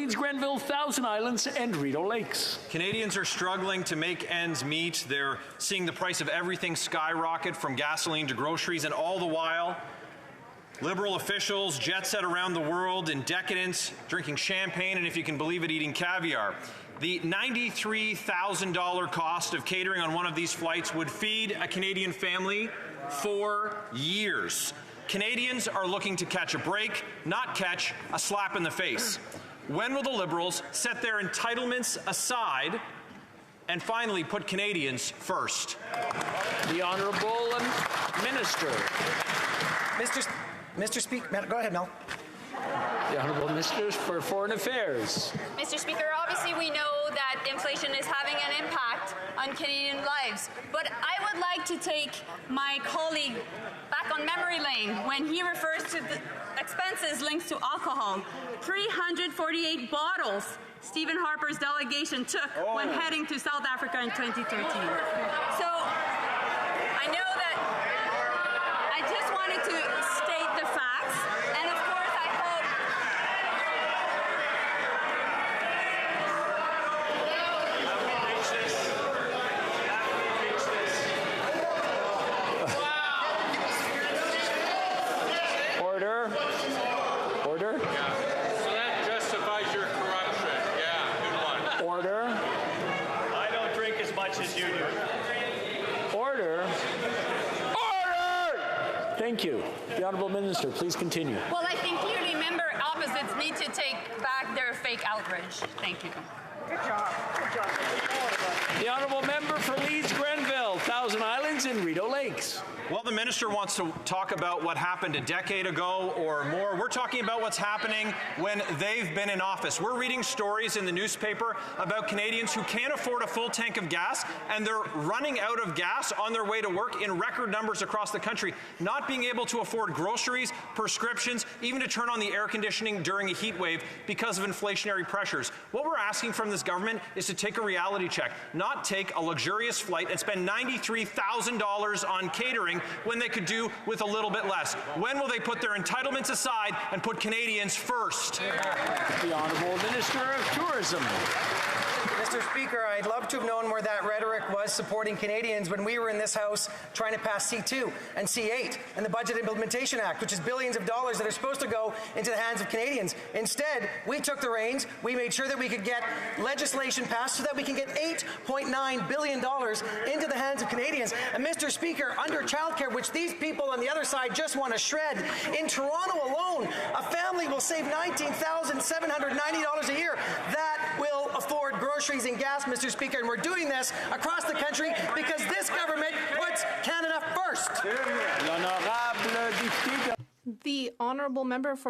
Leeds, Grenville, Thousand Islands, and Rideau Lakes. Canadians are struggling to make ends meet. They're seeing the price of everything skyrocket, from gasoline to groceries, and all the while, Liberal officials jet set around the world in decadence, drinking champagne, and if you can believe it, eating caviar. The $93,000 cost of catering on one of these flights would feed a Canadian family for years. Canadians are looking to catch a break, not catch a slap in the face. When will the Liberals set their entitlements aside and finally put Canadians first? The Honourable Minister. Mr. Speaker, go ahead, Mel. The Honourable Minister for Foreign Affairs. Mr. Speaker, obviously we know that inflation is having an impact on Canadian lives, but I would like to take my colleague back on memory lane when he refers to the expenses linked to alcohol. 348 bottles Stephen Harper's delegation took when heading to South Africa in 2013. So I know that I just wanted to state the facts, and of course I hope Order. Order. So that justifies your corruption. Yeah, good one. Order. I don't drink as much as you do. Order. Order! Thank you. The Honourable Minister, please continue. well, I think clearly member opposites need to take back their fake outrage. Thank you. The Honourable Member for Leeds, Grenville, Thousand Islands, and Rideau Lakes. Well, the minister wants to talk about what happened a decade ago or more. We're talking about what's happening when they've been in office. We're reading stories in the newspaper about Canadians who can't afford a full tank of gas, and they're running out of gas on their way to work in record numbers across the country, not being able to afford groceries, prescriptions, even to turn on the air conditioning during a heat wave because of inflationary pressures. What we're asking from this government is to take a reality check, not take a luxurious flight and spend $93,000 on catering when they could do with a little bit less. When will they put their entitlements aside and put Canadians first? The Honourable Minister of Tourism. Mr. Speaker, I'd love to have known where that rhetoric was supporting Canadians when we were in this House trying to pass C2 and C8 and the Budget Implementation Act, which is billions of dollars that are supposed to go into the hands of Canadians. Instead, we took the reins. We made sure that we could get legislation passed so that we can get $8.9 billion into the hands of Canadians. And Mr. Speaker, under childcare, which these people on the other side just want to shred, in Toronto alone, a family will save $19,790 a year. That will afford groceries and gas, Mr. Speaker, and we're doing this across the country because this government puts Canada first. L'Honourable Député. The Honourable Member for